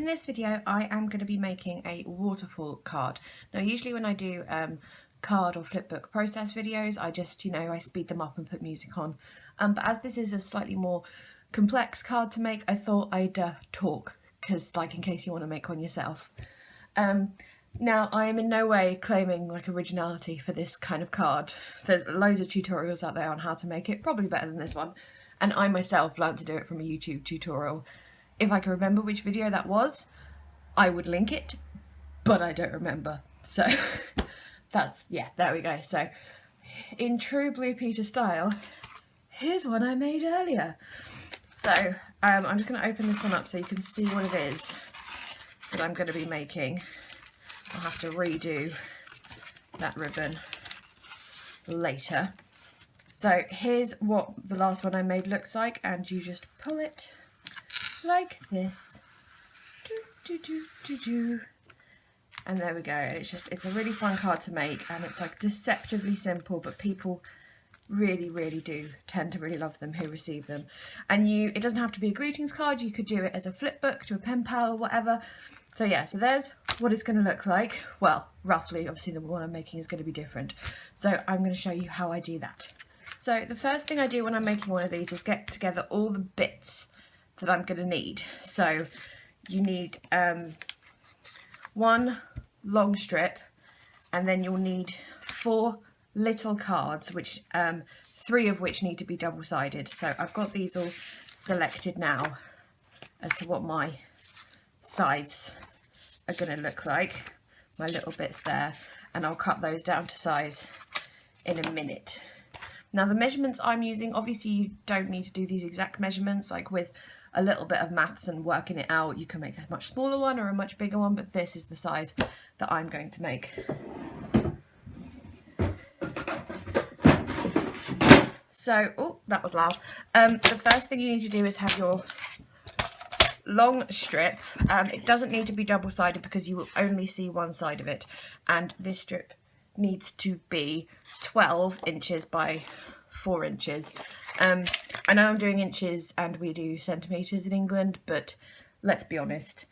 in this video I am going to be making a waterfall card. Now usually when I do card or flipbook process videos I just, I speed them up and put music on. But as this is a slightly more complex card to make, I thought I'd talk, because in case you want to make one yourself. Now I am in no way claiming originality for this kind of card. There's loads of tutorials out there on how to make it, probably better than this one. And I myself learned to do it from a YouTube tutorial. If I can remember which video that was, I would link it, but I don't remember. So that's, yeah, there we go. So in true Blue Peter style, here's one I made earlier. So I'm just going to open this one up so you can see what it is that I'm going to be making. I'll have to redo that ribbon later. So here's what the last one I made looks like, and you just pull it like this. And there we go. It's a really fun card to make, and it's deceptively simple, but people really do tend to really love them who receive them. And it doesn't have to be a greetings card, you could do it as a flip book to a pen pal or whatever. So yeah, so there's what it's going to look like. Well, roughly, obviously the one I'm making is going to be different. So I'm going to show you how I do that. So the first thing I do when I'm making one of these is get together all the bits that I'm going to need. So you need one long strip, and then you'll need 4 little cards, which 3 of which need to be double-sided. So I've got these all selected now as to what my sides are going to look like, my little bits there, and I'll cut those down to size in a minute. Now the measurements I'm using, obviously you don't need to do these exact measurements. With a little bit of maths and working it out, you can make a much smaller one or a much bigger one, but this is the size that I'm going to make. So, oh, that was loud. The first thing you need to do is have your long strip. It doesn't need to be double-sided because you will only see one side of it, and this strip needs to be 12 inches by 4 inches. I know I'm doing inches and we do centimetres in England, but let's be honest,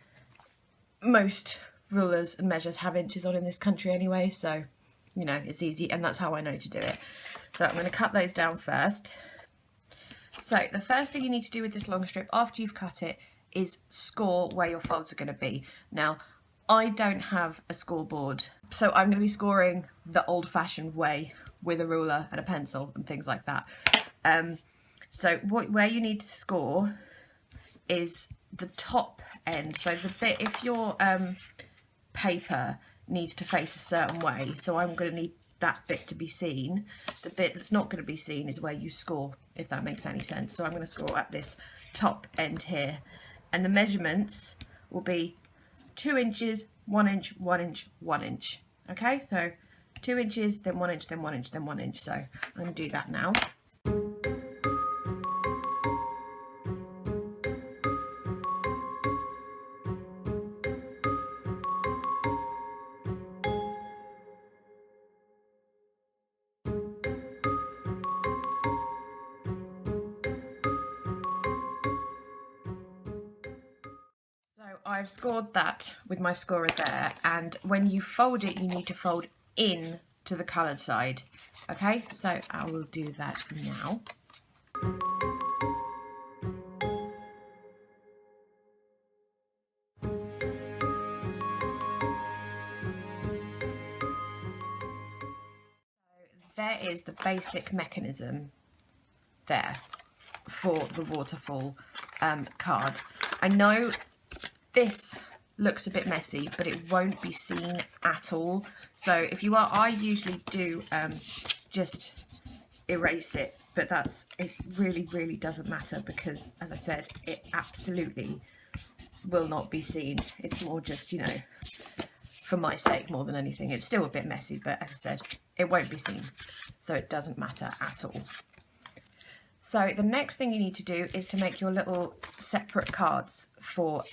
most rulers and measures have inches on in this country anyway, so it's easy, and that's how I know to do it. So I'm going to cut those down first. So the first thing you need to do with this long strip after you've cut it is score where your folds are going to be. Now I don't have a scoreboard, so I'm going to be scoring the old-fashioned way with a ruler and a pencil and things like that. So where you need to score is the top end. So the bit, if your paper needs to face a certain way, so I'm going to need that bit to be seen. The bit that's not going to be seen is where you score, if that makes any sense. So I'm going to score at this top end here, and the measurements will be 2 inches, 1 inch, 1 inch, 1 inch. Okay, so 2 inches, then 1 inch, then 1 inch, then 1 inch. So I'm going to do that now. I've scored that with my scorer there, and when you fold it you need to fold in to the coloured side. Okay, so I will do that now. There is the basic mechanism there for the waterfall card. I know this looks a bit messy, but it won't be seen at all. So if you are, I usually do just erase it, but it really doesn't matter, because as I said, it absolutely will not be seen. It's more just, for my sake more than anything. It's still a bit messy, but as I said, it won't be seen, so it doesn't matter at all. So the next thing you need to do is to make your little separate cards for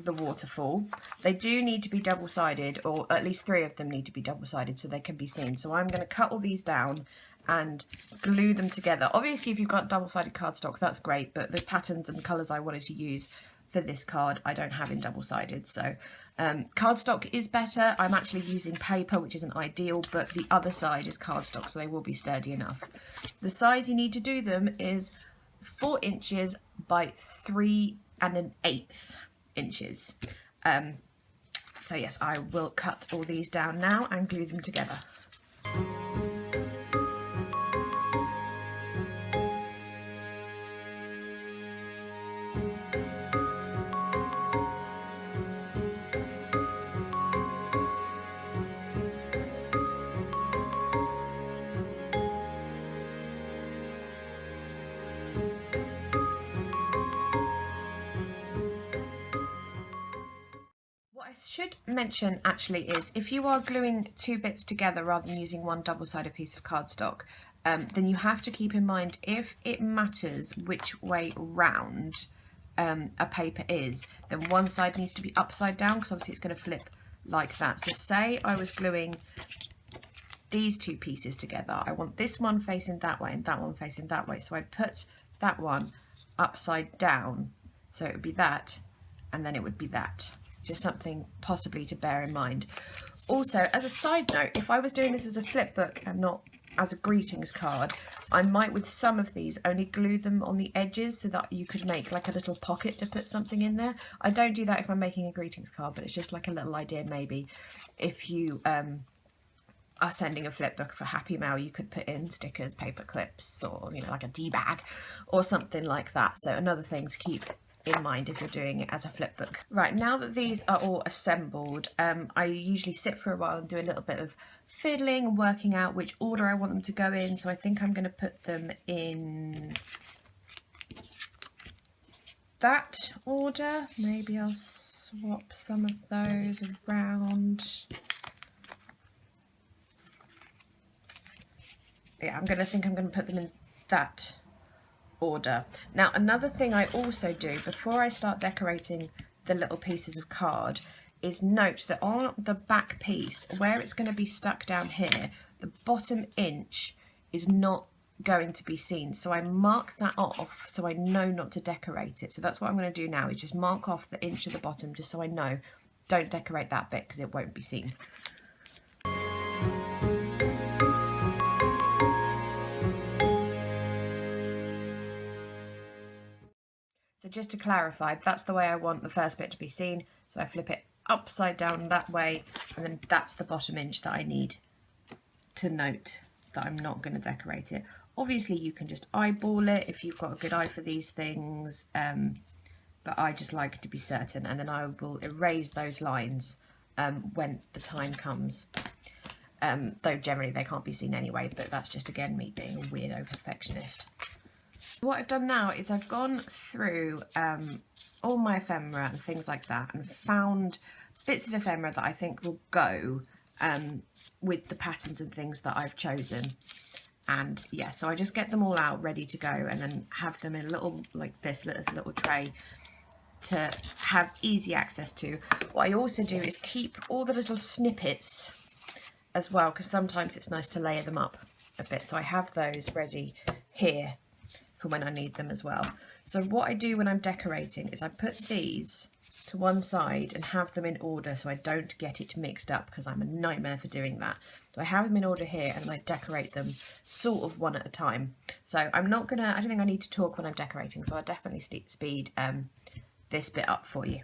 the waterfall. They do need to be double-sided, or at least 3 of them need to be double-sided so they can be seen. So I'm going to cut all these down and glue them together. Obviously if you've got double-sided cardstock that's great, but the patterns and colours I wanted to use for this card I don't have in double-sided. So cardstock is better. I'm actually using paper, which isn't ideal, but the other side is cardstock, so they will be sturdy enough. The size you need to do them is 4 inches by 3 1/8 inches. So yes, I will cut all these down now and glue them together. What I should mention actually is if you are gluing 2 bits together rather than using one double-sided piece of cardstock, then you have to keep in mind if it matters which way round a paper is, then one side needs to be upside down because obviously it's going to flip like that. So say I was gluing these 2 pieces together, I want this one facing that way and that one facing that way, so I'd put that one upside down, so it would be that and then it would be that. Just something possibly to bear in mind. Also, as a side note, if I was doing this as a flip book and not as a greetings card, I might with some of these only glue them on the edges so that you could make like a little pocket to put something in there. I don't do that if I'm making a greetings card, but it's just like a little idea. Maybe if you are sending a flip book for Happy Mail, you could put in stickers, paper clips, or like a tea bag or something like that. So another thing to keep in mind if you're doing it as a flip book. Right, now that these are all assembled, I usually sit for a while and do a little bit of fiddling and working out which order I want them to go in. So I think I'm going to put them in that order. Maybe I'll swap some of those around. Yeah, I'm going to put them in that order. Now, another thing I also do before I start decorating the little pieces of card is note that on the back piece, where it's going to be stuck down here, the bottom inch is not going to be seen. So I mark that off so I know not to decorate it. So that's what I'm going to do now, is just mark off the inch at the bottom just so I know don't decorate that bit because it won't be seen. So just to clarify, that's the way I want the first bit to be seen. So I flip it upside down that way, and then that's the bottom inch that I need to note that I'm not going to decorate it. Obviously you can just eyeball it if you've got a good eye for these things, but I just like to be certain, and then I will erase those lines when the time comes. Though generally they can't be seen anyway, but that's just again me being a weirdo perfectionist. What I've done now is I've gone through all my ephemera and things like that and found bits of ephemera that I think will go with the patterns and things that I've chosen. And yeah, so I just get them all out ready to go and then have them in a little, like this, little tray to have easy access to. What I also do is keep all the little snippets as well, because sometimes it's nice to layer them up a bit. So I have those ready here for when I need them as well. So what I do when I'm decorating is I put these to one side and have them in order so I don't get it mixed up, because I'm a nightmare for doing that. So I have them in order here and I decorate them sort of one at a time. So I don't think I need to talk when I'm decorating, so I'll definitely speed this bit up for you.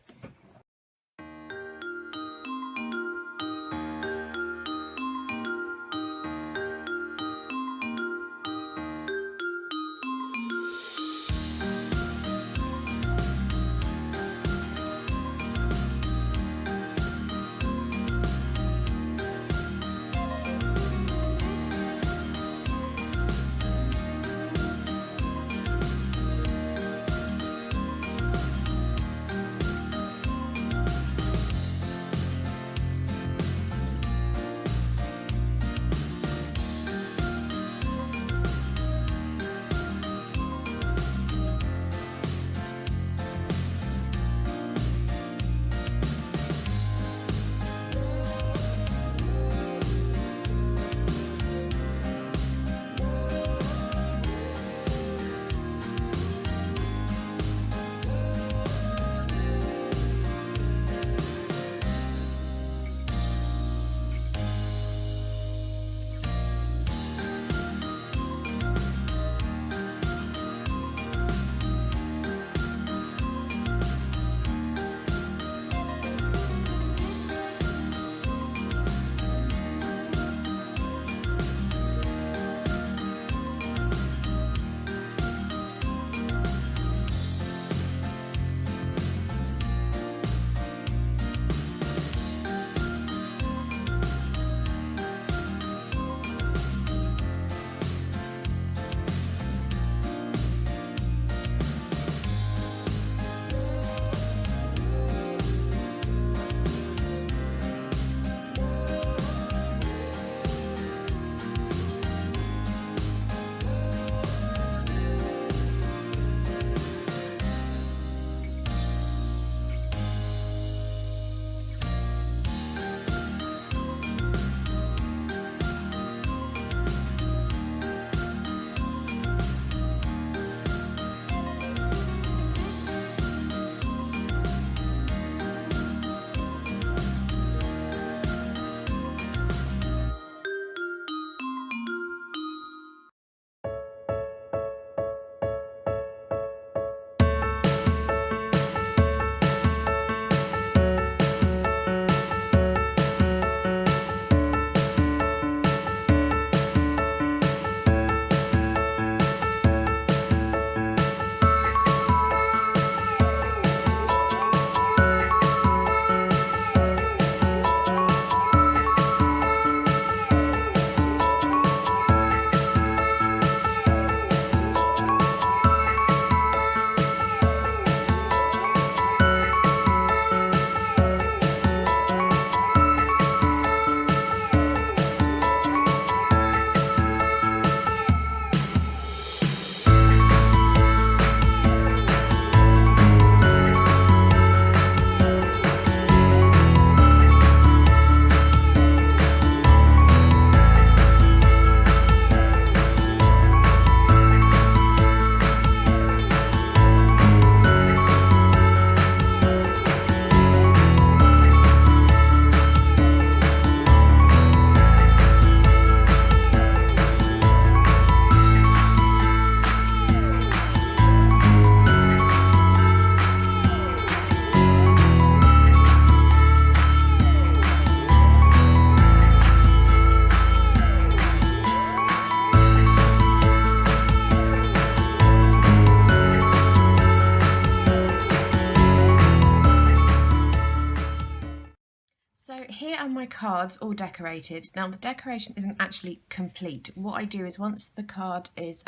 my cards all decorated. Now the decoration isn't actually complete. What I do is once the card is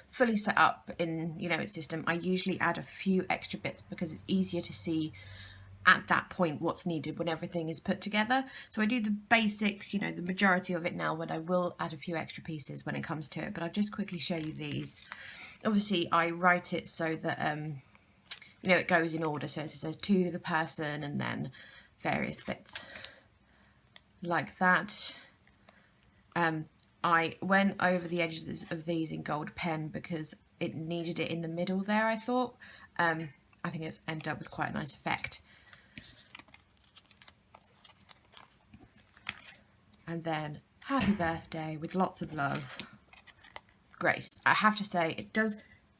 fully set up in, you know, its system, I usually add a few extra bits because it's easier to see at that point what's needed when everything is put together. So I do the basics, you know, the majority of it now, but I will add a few extra pieces when it comes to it. But I'll just quickly show you these. Obviously I write it so that you know, it goes in order, so it says to the person and then various bits like that. I went over the edges of these in gold pen because it needed it in the middle there, I thought. I think it's ended up with quite a nice effect. And then happy birthday with lots of love, Grace. I have to say, it does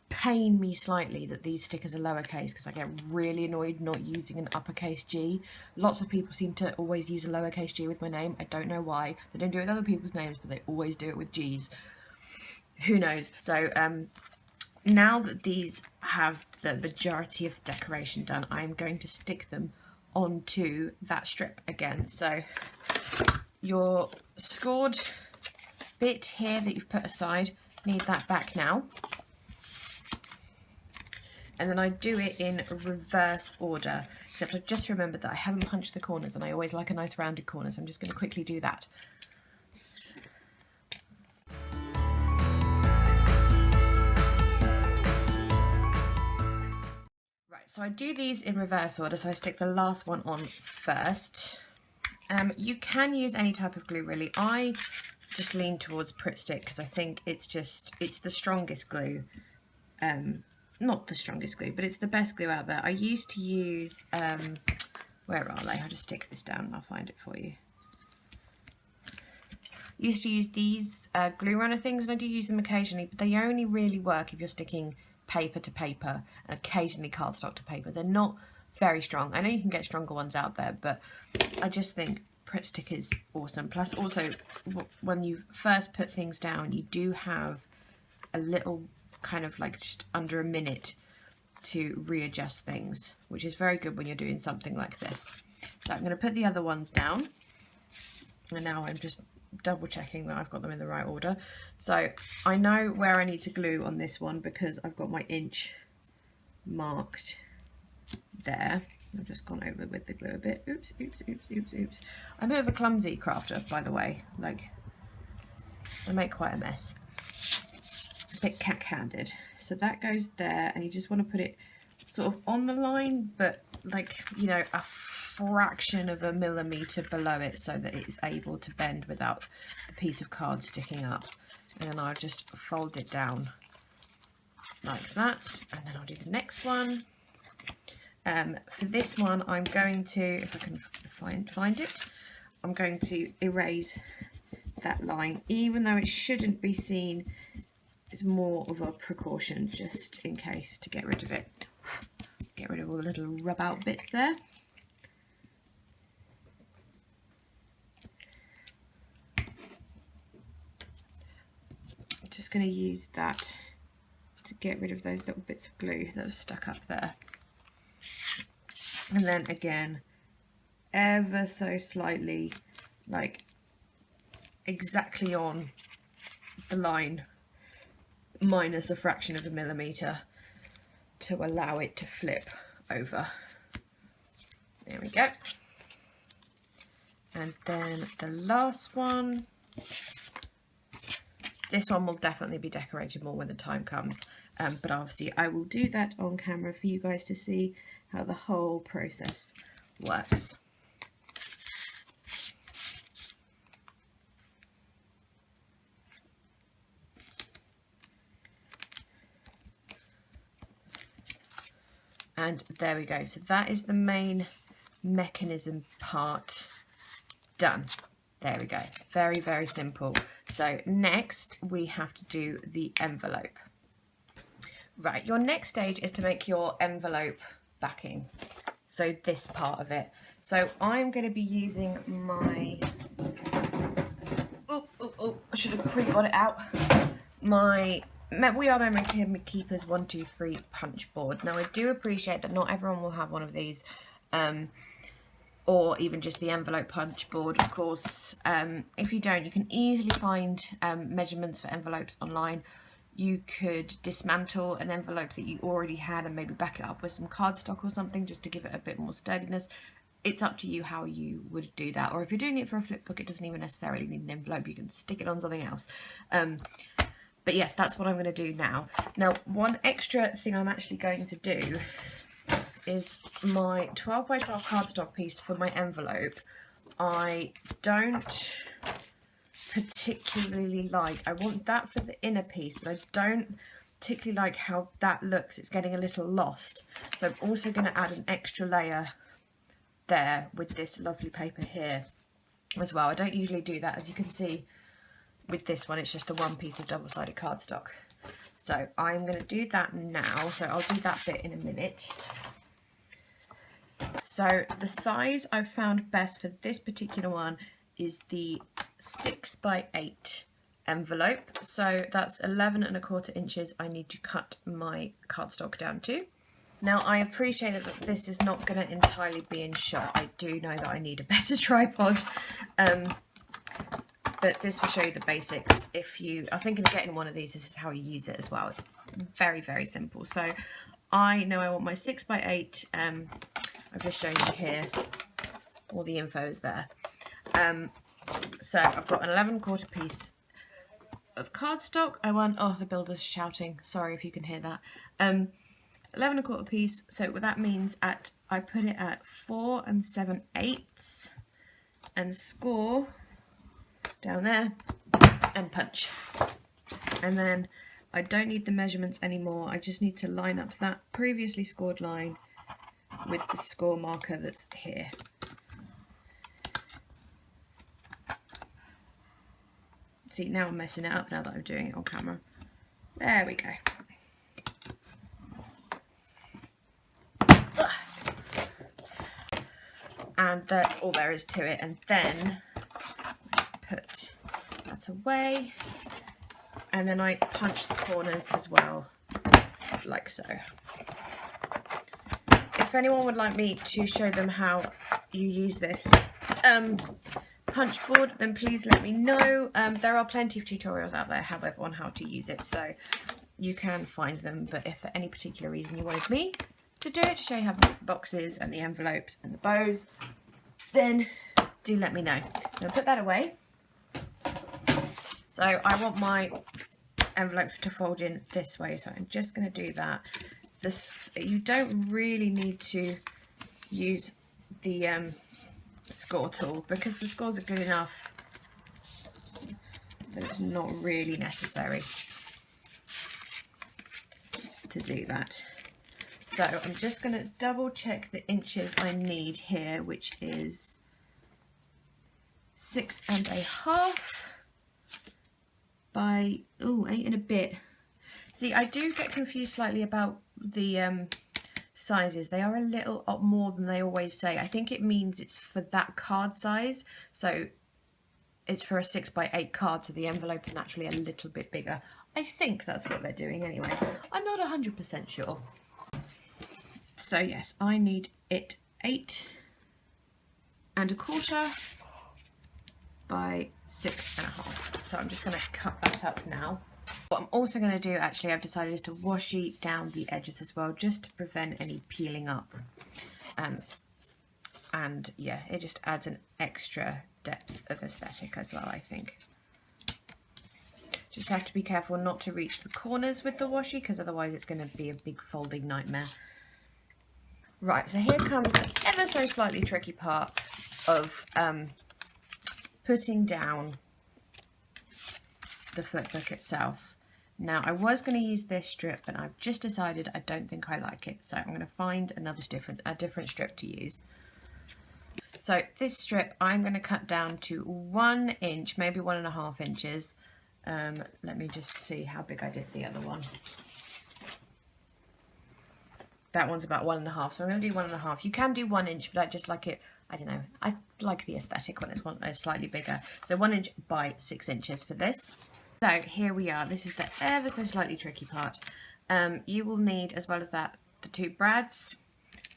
pain me slightly that these stickers are lowercase because I get really annoyed not using an uppercase G. Lots of people seem to always use a lowercase G with my name. I don't know why. They don't do it with other people's names, but they always do it with G's. Who knows? So now that these have the majority of the decoration done, I'm going to stick them onto that strip again. So your scored bit here that you've put aside, need that back now. And then I do it in reverse order, except I just remembered that I haven't punched the corners and I always like a nice rounded corner, so I'm just going to quickly do that. Right, so I do these in reverse order, so I stick the last one on first. You can use any type of glue really. I just lean towards Pritt Stick because I think it's the strongest glue. Not the strongest glue, but it's the best glue out there. I used to use, where are they? I'll just stick this down and I'll find it for you. Used to use these glue runner things, and I do use them occasionally, but they only really work if you're sticking paper to paper and occasionally cardstock to paper. They're not very strong. I know you can get stronger ones out there, but I just think Pritt Stick is awesome. Plus also, when you first put things down, you do have a little kind of like just under a minute to readjust things, which is very good when you're doing something like this. So I'm going to put the other ones down, and now I'm just double checking that I've got them in the right order. So I know where I need to glue on this one because I've got my inch marked there. I've just gone over with the glue a bit. Oops, oops, oops, oops, oops. I'm a bit of a clumsy crafter, by the way. Like, I make quite a mess. A bit cack-handed. So that goes there, and you just want to put it sort of on the line, but like, you know, a fraction of a millimetre below it so that it's able to bend without the piece of card sticking up. And then I'll just fold it down like that, and then I'll do the next one. For this one, I'm going to, if I can find it, I'm going to erase that line, even though it shouldn't be seen. It's more of a precaution, just in case, to get rid of it. Get rid of all the little rub out bits there. I'm just going to use that to get rid of those little bits of glue that have stuck up there. And then again, ever so slightly, like exactly on the line, minus a fraction of a millimetre to allow it to flip over. There we go. And then the last one. This one will definitely be decorated more when the time comes, but obviously I will do that on camera for you guys to see how the whole process works. And there we go. So that is the main mechanism part done. There we go. Very, very simple. So next we have to do the envelope. Right, your next stage is to make your envelope backing. So this part of it. So I'm going to be using my, I should have pre-got it out. My We Are Memory Keepers 123 punch board. Now I do appreciate that not everyone will have one of these. or even just the envelope punch board, of course. If you don't, you can easily find measurements for envelopes online. You could dismantle an envelope that you already had and maybe back it up with some cardstock or something just to give it a bit more sturdiness. It's up to you how you would do that. Or if you're doing it for a flip book, it doesn't even necessarily need an envelope. You can stick it on something else. But yes, that's what I'm going to do now. Now, one extra thing I'm actually going to do is my 12 by 12 cardstock piece for my envelope. I don't particularly like, I want that for the inner piece, but I don't particularly like how that looks. It's getting a little lost. So I'm also going to add an extra layer there with this lovely paper here as well. I don't usually do that, as you can see with this one. It's just a one piece of double-sided cardstock. So I'm going to do that now. So I'll do that bit in a minute. So the size I've found best for this particular one is the 6 by 8 envelope. So that's 11¼ inches I need to cut my cardstock down to. Now, I appreciate that this is not going to entirely be in shot. I do know that I need a better tripod, but this will show you the basics. If you are thinking of getting one of these, this is how you use it as well. It's very, very simple. So I know I want my 6 by 8. I've just shown you here. All the info is there. So I've got an 11¼ piece of cardstock. I want, oh, the builder's shouting. Sorry if you can hear that. 11¼ piece, so what that means I put it at 4 7/8 and score down there and punch. And then I don't need the measurements anymore. I just need to line up that previously scored line with the score marker that's here. See, now I'm messing it up now that I'm doing it on camera. There we go. And that's all there is to it. And then I just put that away, and then I punch the corners as well, like so. If anyone would like me to show them how you use this punch board, then please let me know. There are plenty of tutorials out there, however, on how to use it, so you can find them. But if for any particular reason you wanted me to do it, to show you how the boxes and the envelopes and the bows, then do let me know. I'm going to put that away. So I want my envelope to fold in this way, so I'm just going to do that. This, you don't really need to use the score tool, because the scores are good enough that it's not really necessary to do that. So I'm just going to double check the inches I need here, which is 6½ by 8 and a bit. See, I do get confused slightly about the sizes. They are a little more than they always say. I think it means it's for that card size, so it's for a 6 by 8 card, so the envelope is naturally a little bit bigger. I think that's what they're doing anyway. I'm not 100% sure. So yes, I need it 8¼ by 6½. So I'm just going to cut that up now. What I'm also going to do, actually, I've decided, is to washi down the edges as well, just to prevent any peeling up. And yeah, it just adds an extra depth of aesthetic as well, I think. Just have to be careful not to reach the corners with the washi, because otherwise it's going to be a big folding nightmare. Right, so here comes the ever so slightly tricky part of putting down the flipbook itself. Now, I was going to use this strip, but I've just decided I don't think I like it, so I'm going to find a different strip to use. So this strip I'm going to cut down to 1 inch, maybe 1½ inches. Let me just see how big I did the other one. That one's about 1½, so I'm going to do 1½. You can do 1 inch, but I just like it, I don't know, I like the aesthetic when it's slightly bigger. So 1 inch by 6 inches for this. So here we are. This is the ever so slightly tricky part. You will need, as well as that, the 2 brads,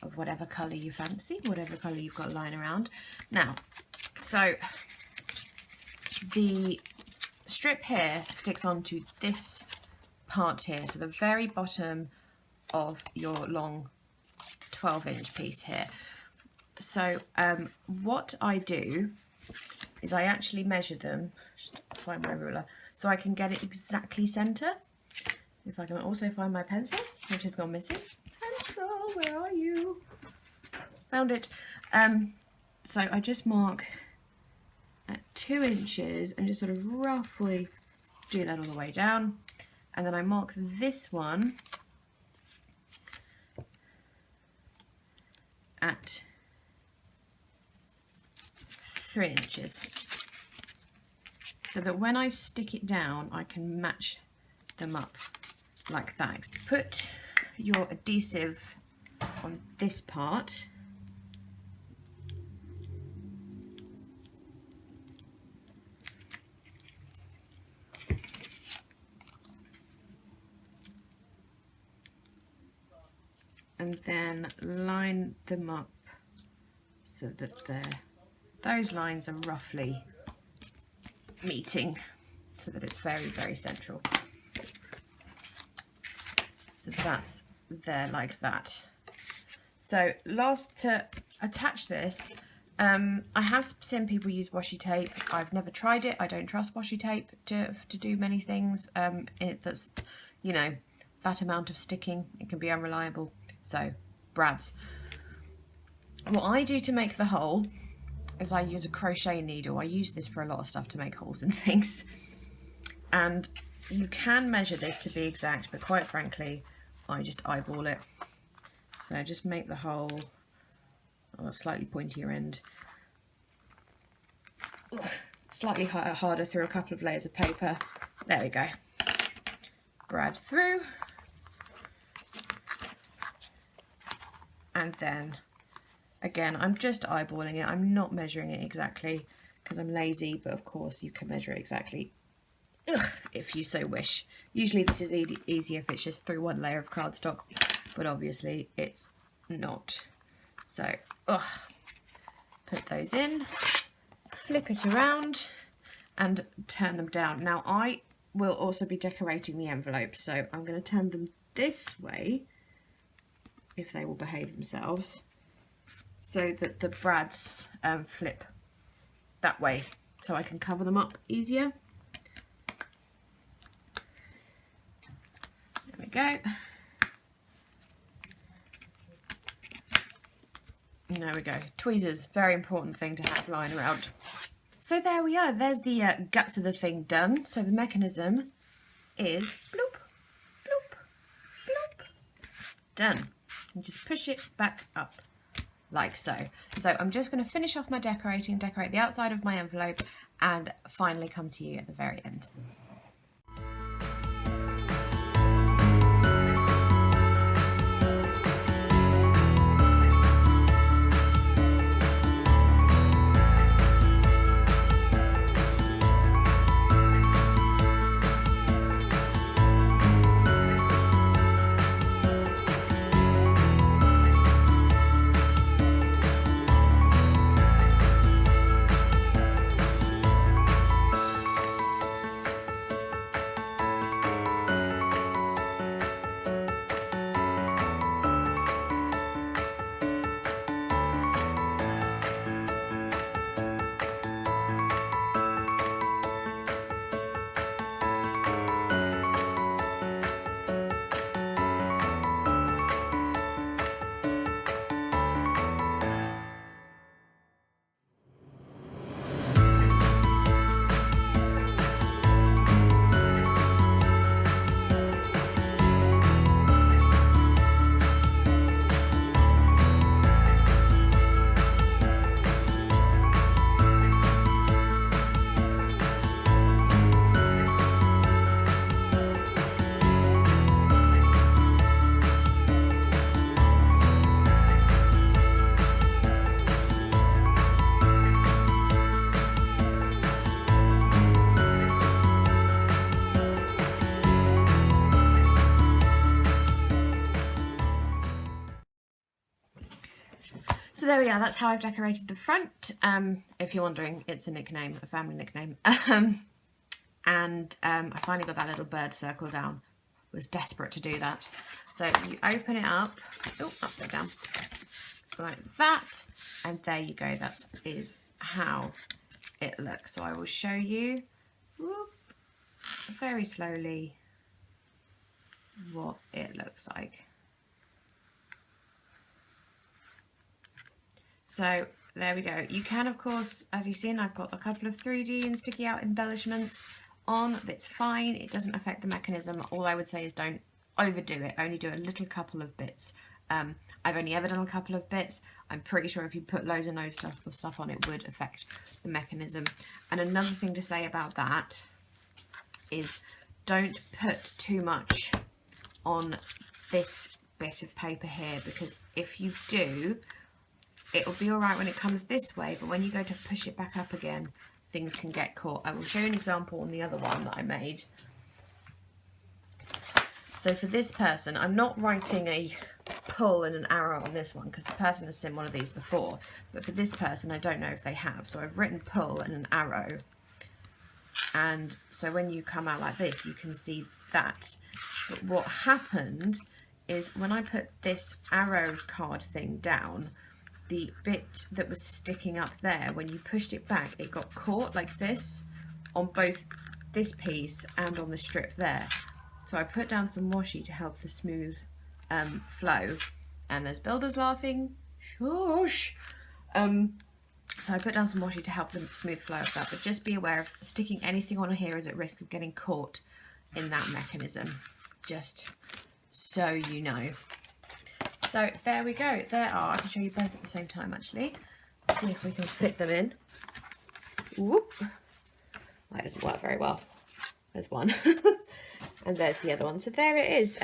of whatever colour you fancy, whatever colour you've got lying around. Now, so the strip here sticks onto this part here, so the very bottom of your long 12-inch piece here. So what I do is I actually measure them, just find my ruler, so I can get it exactly centre. If I can also find my pencil, which has gone missing. Pencil, where are you? Found it. So I just mark at 2 inches and just sort of roughly do that all the way down. And then I mark this one at 3 inches. So that when I stick it down, I can match them up like that. Put your adhesive on this part. And then line them up so that those lines are roughly meeting, so that it's very, very central. So that's there like that. So last, to attach this, I have seen people use washi tape. I've never tried it. I don't trust washi tape to do many things. That's, you know, that amount of sticking, it can be unreliable. So, brads. What I do to make the hole is I use a crochet needle. I use this for a lot of stuff to make holes in things. And you can measure this to be exact, but quite frankly, I just eyeball it. So I just make the hole on a slightly pointier end. Slightly harder through a couple of layers of paper. There we go. Brad through. And then, again, I'm just eyeballing it. I'm not measuring it exactly because I'm lazy, but of course you can measure it exactly if you so wish. Usually this is easier if it's just through one layer of cardstock, but obviously it's not. So, put those in, flip it around and turn them down. Now I will also be decorating the envelope, so I'm going to turn them this way if they will behave themselves, so that the brads flip that way, so I can cover them up easier. There we go. There we go. Tweezers, very important thing to have lying around. So there we are. There's the guts of the thing done. So the mechanism is bloop, bloop, bloop, done. And just push it back up like so. So I'm just going to finish off my decorating, decorate the outside of my envelope, and finally come to you at the very end. So there we are, that's how I've decorated the front. If you're wondering, it's a nickname, a family nickname. I finally got that little bird circle down. Was desperate to do that. So you open it up, oh, upside down, like that, and there you go, that is how it looks. So I will show you, whoop, very slowly what it looks like. So there we go. You can, of course, as you've seen, I've got a couple of 3D and sticky out embellishments on. That's fine. It doesn't affect the mechanism. All I would say is don't overdo it. Only do a little couple of bits. I've only ever done a couple of bits. I'm pretty sure if you put loads and loads of stuff on, it would affect the mechanism. And another thing to say about that is don't put too much on this bit of paper here, because if you do, it'll be all right when it comes this way, but when you go to push it back up again, things can get caught. I will show you an example on the other one that I made. So for this person, I'm not writing a pull and an arrow on this one because the person has seen one of these before, but for this person I don't know if they have. So I've written pull and an arrow, and so when you come out like this you can see that. But what happened is when I put this arrow card thing down, the bit that was sticking up there, when you pushed it back, it got caught like this on both this piece and on the strip there. So I put down some washi to help the smooth flow, and there's builders laughing, shush. So I put down some washi to help the smooth flow of that, but just be aware of sticking anything on here is at risk of getting caught in that mechanism, just so you know. So there we go, there are, I can show you both at the same time actually, see if we can fit them in. Whoop, that doesn't work very well, there's one. And there's the other one, so there it is.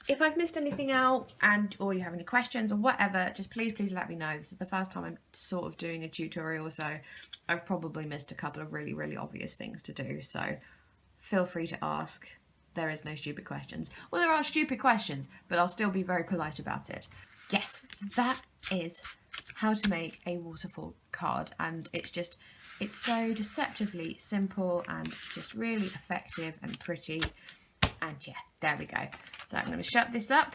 If I've missed anything out or you have any questions or whatever, just please let me know. This is the first time I'm sort of doing a tutorial, so I've probably missed a couple of really obvious things to do, so feel free to ask. There is no stupid questions. Well, there are stupid questions, but I'll still be very polite about it. Yes, so that is how to make a waterfall card, and it's so deceptively simple and just really effective and pretty. And yeah, there we go. So I'm going to shut this up.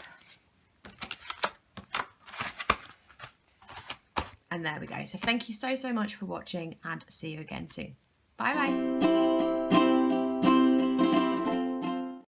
And there we go. So thank you so much for watching, and see you again soon. Bye bye.